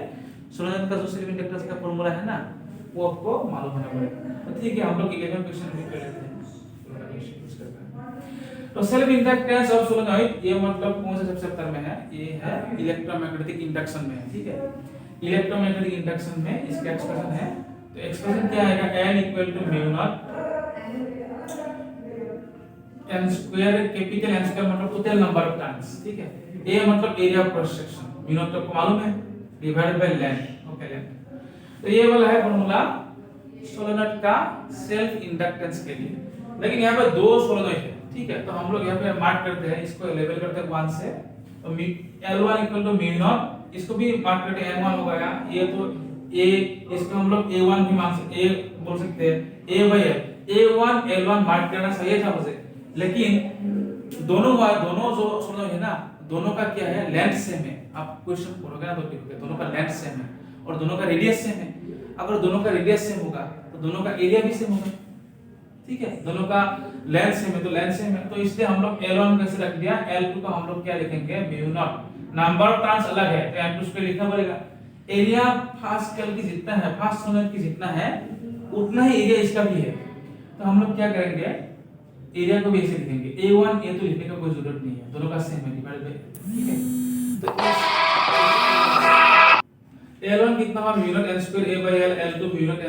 सोलेनॉइड का जो सेल्फ इंडक्टेंस का फॉर्मूला है ना, वो आपको मालूम होना पड़ेगा। तो ठीक है, हम लोग 11 क्वेश्चन भी कर लेते हैं। तो सेल्फ इंडक्टेंस ऑफ सोलेनॉइड, ये मतलब कौन से चैप्टर में है? ये है इलेक्ट्रोमैग्नेटिक इंडक्शन में है, ठीक है। इलेक्ट्रोमैग्नेटिक इंडक्शन में इसका एक्सप्रेशन है। तो एक्सप्रेशन क्या आएगा? n equal to mu not n square, capital N square मतलब टोटल नंबर ऑफ टर्न्स, ठीक है। a मतलब area of cross section, mu not आपको मालूम है, divided by length, okay, length. तो ये वाला है फॉर्मूला सोलेनॉइड का सेल्फ इंडक्टेंस के लिए। लेकिन यहाँ पे दो सोलेनॉइड है, ठीक है। तो हम लोग यहाँ पे मार्क करते हैं, इसको लेबल करते हैं 1 से। तो L1 equal to mu not, इसको भी मार्क करते हैं, N1 होगा यहाँ, ये तो A, इसको हम लोग A1 भी मान सकते, A बोल सकते हैं, A by L, A1 L1 mark करना सही था मुझे। लेकिन दोनों जो सोलेनॉइड है ना, दोनों का क्या है? लेंथ सेम है। आप क्वेश्चन पढ़ोगे ना तो देखोगे दोनों का लेंथ सेम है और दोनों का रेडियस सेम है। अगर दोनों का रेडियस सेम होगा तो दोनों का एरिया भी सेम होगा, ठीक है। दोनों का लेंथ सेम है तो लेंथ सेम है, तो इसलिए हम लोग L1 कैसे रख दिया, L2 का हम लोग क्या लिखेंगे? Mu naught. Number of turns अलग है तो N2 स्क्वायर लिखना पड़ेगा। एरिया फर्स्ट कॉइल की जितना है, फर्स्ट सोलेनॉइड की जितना है, उतना ही एरिया इसका भी है। तो हम लोग क्या करेंगे? एरिया को भी ऐसे लिखेंगे, A1 A2 लिखने का कोई जरूरत नहीं है, दोनों का सेम है, डिवाइड बाय, ठीक है। तो L1 कितना हुआ? Mu not n square A by L, L2 mu naught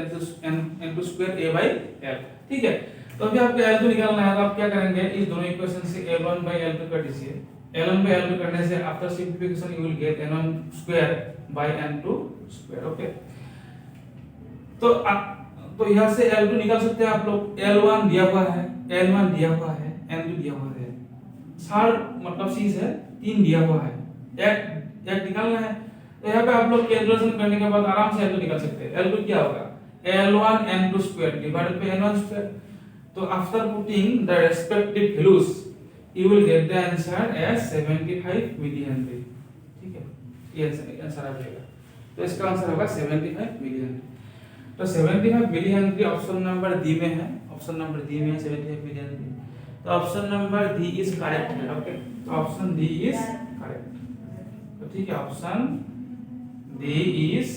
n2 square A by L, ठीक है। तो अभी आपको L2 निकालना है, तो आप क्या करेंगे? इस दोनों इक्वेशन से L1 by L2 कर दीजिए। L1 by L2 करने से after simplification you will gate n1 square by n2 square, okay. तो यहां से L2 निकाल सकते हैं आप लोग। L1 दिया हुआ है, L1 दिया हुआ है, N2 दिया हुआ है, चार मतलब चीज है, 3 दिया हुआ है, एक निकालना है। तो यहाँ पे आप लोग कैलकुलेशन करने के बाद आराम से L2 निकाल सकते हैं। L2 क्या होगा? L1 N2 square divided by N1 square. तो after putting the respective values you will get the answer as 75 milli henry, ठीक है। ये आंसर आ जाएगा। तो इसका आंसर होगा 75 मिली हेनरी। तो 75 milli henry option number D में है, ऑप्शन नंबर डी में है 75 मिली हेनरी। तो option number D is correct है, ओके। तो ऑप्शन डी इज करेक्ट, तो ठीक है, ऑप्शन डी इज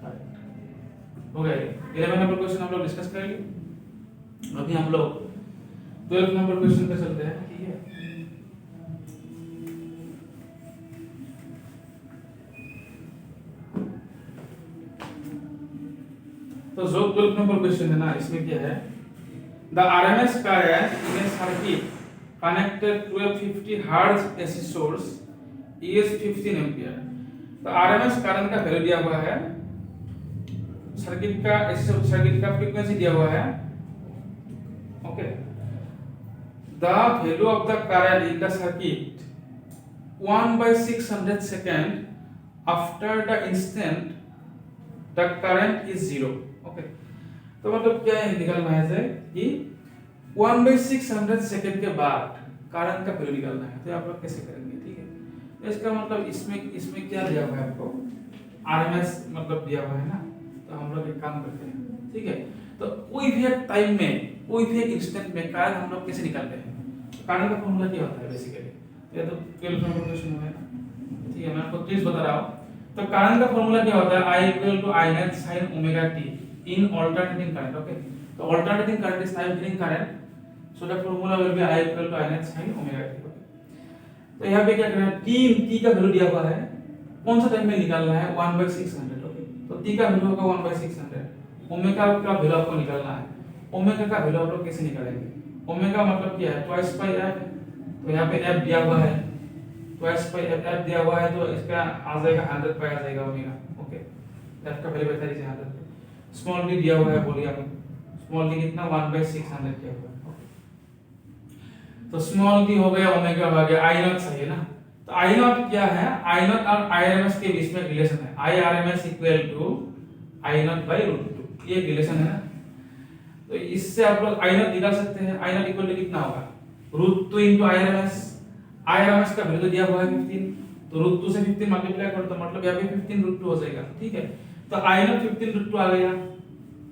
करेक्ट हो गया। 11 नंबर क्वेश्चन हम लोग डिस्कस कर लिए। अभी हम लोग 12 नंबर क्वेश्चन पे चलते हैं, ठीक है। तो जो 12 नंबर क्वेश्चन है ना, इसमें क्या है? The RMS current in a circuit connected to a 50 hertz AC source is 15 ampere. तो आरएमएस करंट का वैल्यू दिया हुआ है, सर्किट का फ्रीक्वेंसी दिया हुआ है। Okay, the value of the current in the circuit 1/600 second after the instant the current is 0। Okay, तो मतलब क्या है, निकालना है कि 1/600 सेकंड के बाद करंट का वैल्यू निकालना है। तो आप लोग कैसे करेंगे, ठीक है। तो इसका मतलब इसमें क्या दिया हुआ है आपको, आरएमएस मतलब दिया हुआ है ना। तो हम लोग एक काम करते हैं, ठीक है। तो कोई भी एक टाइम में, कोई भी एक इंस्टेंट में करंट हम लोग कैसे निकालते हैं, करंट का फॉर्मूला क्या होता है बेसिकली। तो ये तो 12 नंबर क्वेश्चन है ना, ठीक है। मैं आपको ट्रिक्स बता रहा हूं। तो करंट का फॉर्मूला क्या होता है, I = I net sin omega t in alternating current। Okay, तो alternating current is time varying current, so the formula will be I = I net sin omega t। तो यहाँ पे क्या करना है, t का वैल्यू दिया हुआ है, कौन सा टाइम में निकालना है, 1/600। ओके, तो t का वैल्यू होगा 1/600। ओमेगा का वैल्यू आपको निकालना है। ओमेगा का वैल्यू आप लोग कैसे निकालेंगे, ओमेगा मतलब क्या है, ट्वाइस बाय f। तो यहाँ पे f दिया हुआ है, ट्वाइस बाय f दिया हुआ है, तो इसका आ जाएगा 100 पाई आ जाएगा ओमेगा। ओके, f का वैल्यू बता दीजिए 100। स्मॉल d दिया हुआ है, बोलिए आप, स्मॉल d कितना, 1/600 दिया हुआ है। तो स्मॉल d हो गया, ओमेगा हो गया, I नॉट सही है ना। तो I नॉट क्या है, I नॉट और IRMS के बीच में रिलेशन है, IRMS = I नॉट बाय √2, ये रिलेशन है ना। तो इससे आप लोग I नॉट निकाल सकते हैं। I नॉट इक्वल टू कितना होगा, √2 * IRMS। IRMS का वैल्यू दिया हुआ है 15, तो √2 से 15 मल्टीप्लाई करो तो मतलब यहाँ पे 15 √2 हो जाएगा, ठीक है। तो I नॉट 15 √2 आ गया,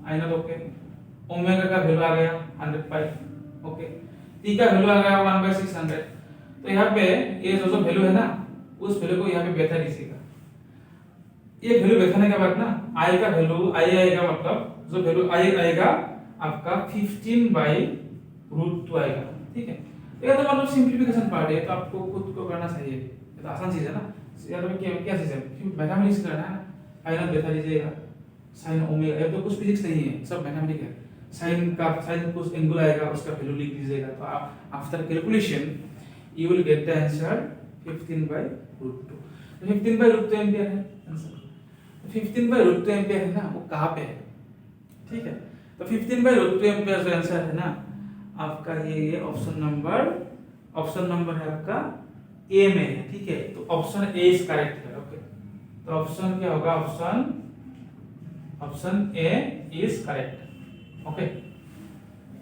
I नॉट। ओके, ओमेगा का वैल्यू आ गया 100 पाई। ओके, t का वैल्यू आ गया 1/600। तो यहाँ पे ये जो वैल्यू है ना, उस वैल्यू को यहाँ पे बैठा दीजिएगा। ये वैल्यू बैठाने के बाद ना i का वैल्यू आएगा, मतलब जो वैल्यू आएगा आपका 15/√2 आएगा, ठीक है। ये तो मतलब सिंपलीफिकेशन पार्ट है, तो आपको खुद को करना चाहिए, ये तो आसान चीज है ना। यार में क्या चीज है, मैथमेटिक्स करना है ना। i नॉट बैठा दीजिएगा, sin ओमेगा, ये तो कुछ फिजिक्स नहीं है, सब मैथमेटिक्स है। साइन कुछ एंगल आएगा, उसका वैल्यू लिख दीजिएगा। तो आप after calculation you will get the answer 15/√2। 15/√2 ampere है आंसर। 15/√2 एम्पियर है ना, वो कहां पे है, ठीक है। तो 15/√2 एम्पियर जो आंसर है ना आपका, ये ऑप्शन नंबर है आपका ए में है, ठीक है। तो ऑप्शन ए इज करेक्ट है। ओके, तो ऑप्शन क्या होगा, option A is correct. Okay,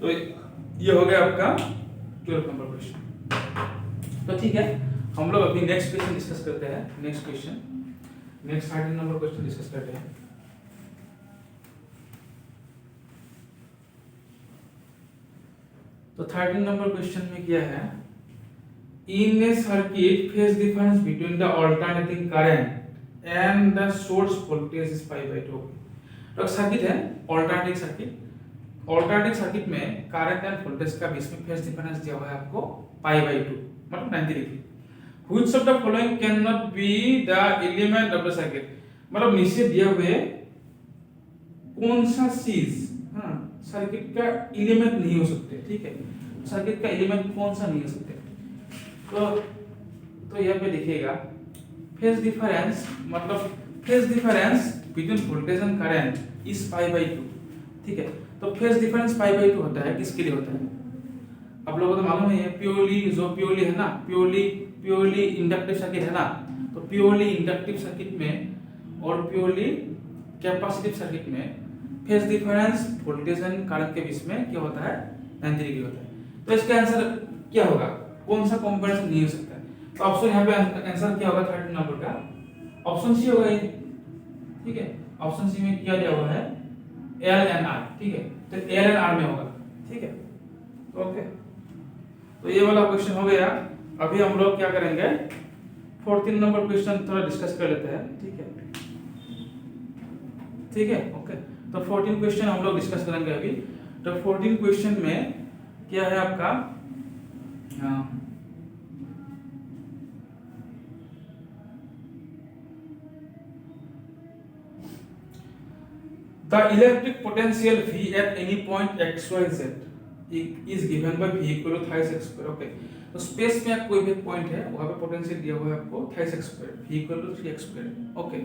तो ये हो गया आपका 12 नंबर क्वेश्चन। तो ठीक है, हम लोग अभी नेक्स्ट क्वेश्चन डिस्कस करते हैं। नेक्स्ट 13 नंबर क्वेश्चन डिस्कस करते हैं। तो 13 नंबर क्वेश्चन में क्या है, in a circuit phase difference between the alternating current and the source voltage is 5/2। तो सर्किट है अल्टरनेटिंग सर्किट में करंट एंड वोल्टेज का बीच में फेज डिफरेंस दिया हुआ है आपको π/2, मतलब 90 degree. Which of the following can not be the element of the circuit, मतलब नीचे दिए हुए कौन सा चीज सर्किट का एलिमेंट नहीं हो सकते, ठीक है। सर्किट का एलिमेंट कौन सा नहीं हो सकते, तो यहाँ पे देखिएगा फेज डिफरेंस, मतलब phase difference between voltage and current is π/2, ठीक है। तो फेज डिफरेंस π/2 होता है, किसके लिए होता है आप लोगों को तो मालूम है। प्योरली है ना, प्योरली इंडक्टिव सर्किट है ना। तो प्योरली इंडक्टिव सर्किट में और प्योरली कैपेसिटिव सर्किट में phase difference voltage and current के बीच में क्या होता है, 90 डिग्री होता है। तो इसका आंसर क्या होगा, कौन सा कंपैरिजन नहीं हो सकता है। तो ऑप्शन यहाँ पे आंसर क्या होगा 13 नंबर का, ऑप्शन सी होगा ये, ठीक है। ऑप्शन सी में क्या दिया हुआ है, एल एंड आर, ठीक है। तो एल एंड आर में होगा, ठीक है। ओके, तो ये वाला क्वेश्चन हो गया। अभी हम लोग क्या करेंगे, 14 नंबर क्वेश्चन थोड़ा डिस्कस कर लेते हैं, ठीक है। ओके, तो 14 क्वेश्चन हम लोग डिस्कस करेंगे अभी। तो 14 क्वेश्चन में क्या है आपका, the electric potential V at any point x y z is given by v equal to थाई सेक स्क्वायर। ओके, तो स्पेस में कोई भी पॉइंट है वहां पे पोटेंशियल दिया हुआ है आपको थाई सेक square, v equal to 3x square. Okay,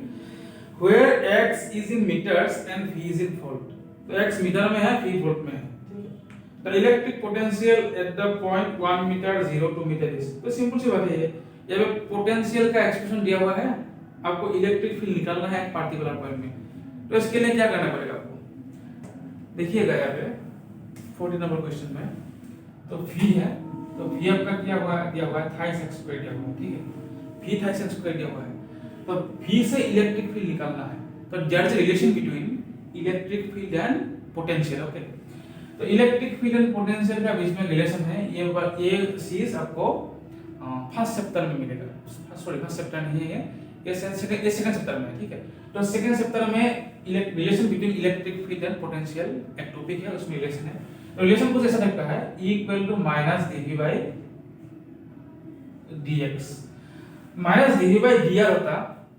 where x is in metres and v is in volt. तो x मीटर में है, v वोल्ट में है, ठीक है। तो electric potential at the point 1 metre 0 2 metre is, तो सिंपल सी बात है ये। यहाँ पे पोटेंशियल का एक्सप्रेशन दिया हुआ है, आपको इलेक्ट्रिक फील्ड निकालना है एक पार्टिकुलर पॉइंट में। तो इसके लिए क्या करना पड़ेगा आपको, देखिएगा यहाँ पे 40 नंबर क्वेश्चन में, तो v है, तो v आपका क्या हुआ दिया हुआ है थाई सेक स्क्वायर दिया हुआ है, ठीक है। v थाई सेक स्क्वायर दिया हुआ है, तो v से इलेक्ट्रिक फील्ड निकालना है। तो there is relation between electric field and potential. Okay, तो इलेक्ट्रिक फील्ड एंड पोटेंशियल का बीच में रिलेशन है, ये चीज आपको फर्स्ट चैप्टर में मिलेगा। सॉरी फर्स्ट चैप्टर नहीं है ये सेकंड चैप्टर में है, ठीक है। तो सेकंड चैप्टर में relation between electric field and potential एक टॉपिक है, उसमें रिलेशन है। तो रिलेशन कुछ ऐसा टाइप का है, E equal to minus dv by dx। Minus dv by dr होता,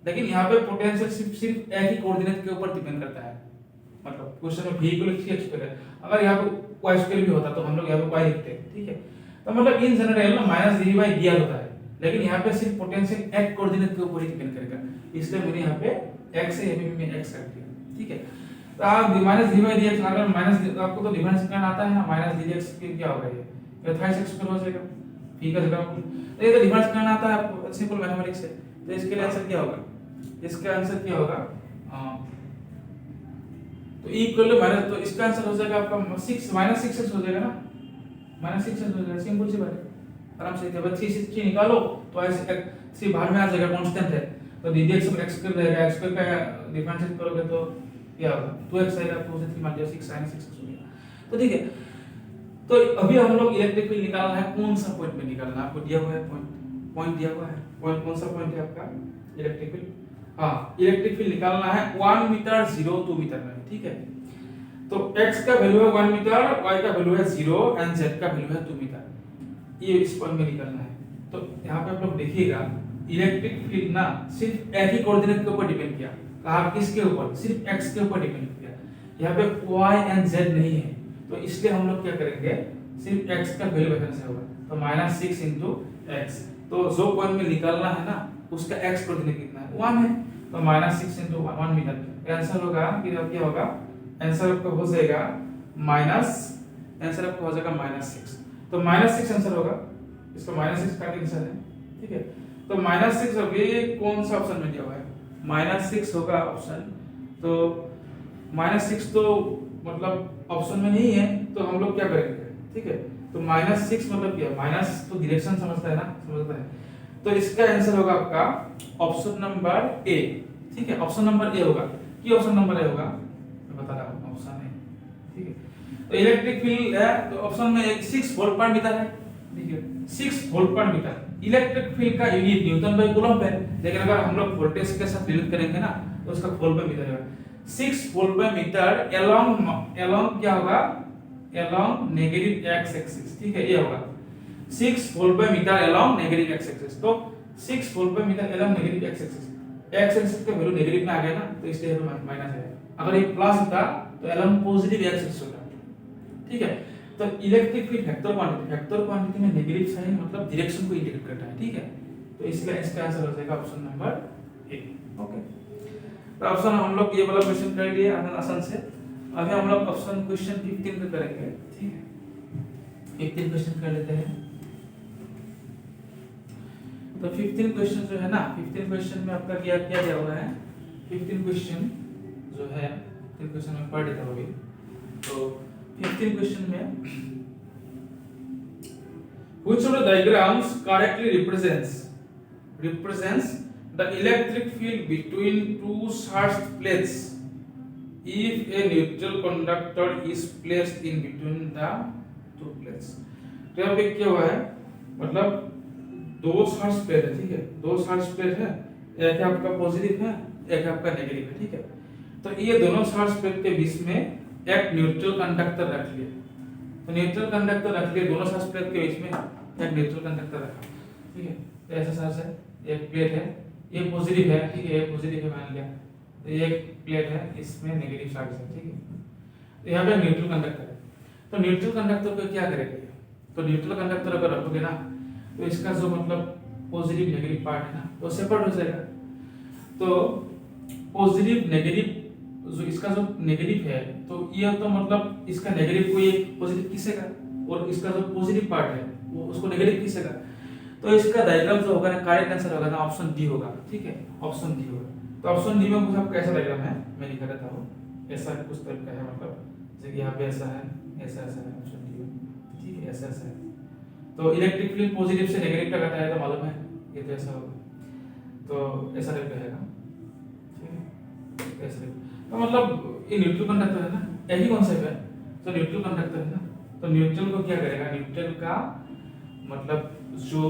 लेकिन यहाँ पे पोटेंशियल सिर्फ एक ही कोऑर्डिनेट के ऊपर डिपेंड करता है। मतलब क्वेश्चन में v equal to 3x square है, अगर यहाँ पे y स्क्वायर भी होता तो हम लोग यहाँ पे y लिखते हैं, ठीक है। तो मतलब इन जनरल ना माइनस dv बाई dr होता है, लेकिन यहाँ पे सिर्फ पोटेंशियल एक कोऑर्डिनेट के ऊपर ही डिपेंड करेगा, इसलिए मैंने यहाँ पे x है, यहाँ पे मैं x रख दिया, ठीक है। तो आप माइनस डी बाई dx, अगर माइनस आपको तो डिफरेंस करना आता है ना, माइनस dx क्या होगा ये थाई सेक स्क्वायर हो जाएगा v का जगह, तो ये तो डिफरेंस करना आता है आपको, सिंपल मैथमेटिक्स है। तो इसके लिए आंसर क्या होगा, इसका आंसर क्या होगा, तो e इक्वल टू माइनस, तो इसका आंसर हो जाएगा आपका 6 माइनस 6x हो जाएगा ना, माइनस 6x हो जाएगा, सिंपल सी बात है, आराम से। जब 3 निकालो तो ऐसे सी बाहर में आ जाएगा, कांस्टेंट है, तो dx पर x स्क्वायर रहेगा, x स्क्वायर का डिफरेंशिएट करोगे तो क्या होगा 2x आएगा, 2 से 3 मान लिया 6 sin 6x हो गया। तो ठीक है, तो अभी हम लोग इलेक्ट्रिक फील्ड निकालना है, कौन सा पॉइंट में निकालना है, आपको दिया हुआ है पॉइंट दिया हुआ है, पॉइंट कौन सा पॉइंट है आपका इलेक्ट्रिक फील्ड, हां इलेक्ट्रिक फील्ड निकालना है 1 मीटर 0 2 मीटर में, ठीक है। तो x का वैल्यू है 1 मीटर, y का वैल्यू है 0 एंड z का वैल्यू है 2 मीटर, ये इस पॉइंट में निकालना है। तो यहाँ पे आप लोग देखिएगा इलेक्ट्रिक फील्ड ना सिर्फ एक ही कोऑर्डिनेट के ऊपर डिपेंड किया, कहा किसके ऊपर, सिर्फ x के ऊपर डिपेंड किया, यहाँ पे y एंड z नहीं है, तो इसलिए हम लोग क्या करेंगे, सिर्फ x का वैल्यू रखने से होगा, तो -6 x, तो जो पॉइंट में निकालना है ना उसका x कोऑर्डिनेट कितना है 1 है, तो -6 1 मीटर आंसर होगा, फिर अब क्या होगा, आंसर आपका हो जाएगा आंसर आपका हो जाएगा -6, तो -6 आंसर होगा, इसको -6 का आंसर है, ठीक है। तो -6 अभी कौन सा ऑप्शन में दिया हुआ है, -6 होगा ऑप्शन, तो -6 तो मतलब ऑप्शन में नहीं है, तो हम लोग क्या करेंगे, ठीक है। तो -6 मतलब क्या, माइनस तो डायरेक्शन समझता है ना, समझता है, तो इसका आंसर होगा आपका ऑप्शन नंबर ए, ठीक है। ऑप्शन नंबर ए होगा, की ऑप्शन नंबर ए होगा मैं बता रहा हूं, ऑप्शन ए, ठीक है। तो इलेक्ट्रिक फील्ड है, तो ऑप्शन में 6 वोल्ट पर मीटर है, ठीक है, 6 volt per metre. Electric field का यूनिट न्यूटन बाय कूलम्ब है, लेकिन अगर हम लोग वोल्टेज के साथ रिलेट करेंगे ना तो उसका वोल्ट पर मीटर है। 6 वोल्ट पर मीटर अलोंग क्या होगा, अलोंग नेगेटिव x एक्सिस, ठीक है, ये होगा 6 volt per metre along negative x axis. तो 6 volt per metre along negative x axis, x axis का वैल्यू नेगेटिव में आ गया ना, तो इसलिए ये माइनस है। अगर ये प्लस होता तो अलोंग पॉजिटिव x एक्सिस होता, ठीक है। तो इलेक्ट्रिक फील्ड वेक्टर क्वांटिटी में नेगेटिव साइन मतलब डायरेक्शन को इंडिकेट करता है, ठीक है। तो इसलिए इसका आंसर हो जाएगा ऑप्शन नंबर ए, ओके। तो ऑप्शन हम लोग ये वाला क्वेश्चन कर लिए आसान से। अभी हम लोग ऑप्शन क्वेश्चन 15 पे करेंगे, ठीक है। 15 क्वेश्चन कर लेते हैं। तो 15 क्वेश्चन जो है ना, 15 क्वेश्चन में आपका क्या क्या दिया हुआ है, 15 क्वेश्चन जो है 15 क्वेश्चन में पढ़ लेता हूं अभी। तो 15 क्वेश्चन में which of the diagrams correctly represents the electric field between two charged plates if a neutral conductor is placed in between the two plates। तो यहाँ पे क्या हुआ है, मतलब दो चार्ज प्लेट है, ठीक है, दो चार्ज प्लेट है, एक आपका पॉजिटिव है एक आपका नेगेटिव है, ठीक है। तो ये दोनों चार्ज प्लेट के बीच में एक न्यूट्रल कंडक्टर रख लिया, तो न्यूट्रल कंडक्टर रख लिया, दोनों चार्ज प्लेट के बीच में एक न्यूट्रल कंडक्टर रखा, ठीक है। तो ऐसा चार्ज है, एक प्लेट है, ये पॉजिटिव है, ठीक है, ये पॉजिटिव है मान लिया, तो ये एक प्लेट है, इसमें नेगेटिव चार्ज है, ठीक है। तो यहाँ पे न्यूट्रल कंडक्टर है। तो न्यूट्रल कंडक्टर को क्या करेंगे, तो न्यूट्रल कंडक्टर अगर रखोगे ना तो इसका जो मतलब पॉजिटिव नेगेटिव पार्ट है ना तो सेपरेट हो जाएगा। तो पॉजिटिव नेगेटिव जो इसका जो नेगेटिव है तो ये तो मतलब इसका नेगेटिव को ये पॉजिटिव खींचेगा और इसका जो पॉजिटिव पार्ट है वो उसको नेगेटिव खींचेगा। तो इसका डायग्राम जो होगा ना करेक्ट आंसर होगा ना ऑप्शन डी होगा। ठीक है, ऑप्शन डी होगा। तो ऑप्शन डी में कुछ आपका ऐसा डायग्राम है, मैं लिखा रहता हूँ ऐसा कुछ टाइप का है, मतलब जैसे यहाँ पे ऐसा है, ऐसा ऐसा है ऑप्शन डी में। ठीक है, ऐसा ऐसा है। तो इलेक्ट्रिक फील्ड पॉजिटिव से नेगेटिव तक आता है तो मालूम है ये तो ऐसा होगा, तो ऐसा टाइप का है। ठीक है, ऐसा तो मतलब ये न्यूट्रल कंडक्टर है ना, यही कॉन्सेप्ट है। तो न्यूट्रल कंडक्टर है ना, तो न्यूट्रल को क्या करेगा, न्यूट्रल का मतलब जो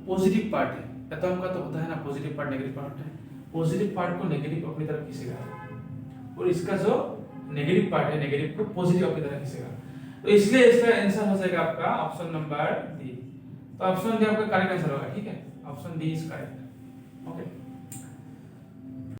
पॉजिटिव पार्ट है, एटम का तो होता है ना पॉजिटिव पार्ट नेगेटिव पार्ट है, पॉजिटिव पार्ट को नेगेटिव अपनी तरफ खींचेगा और इसका जो नेगेटिव पार्ट है नेगेटिव को पॉजिटिव अपनी तरफ खींचेगा। तो इसलिए इसका आंसर हो जाएगा आपका ऑप्शन नंबर डी। तो ऑप्शन डी आपका करेक्ट आंसर होगा। ठीक है, option D is correct. Okay.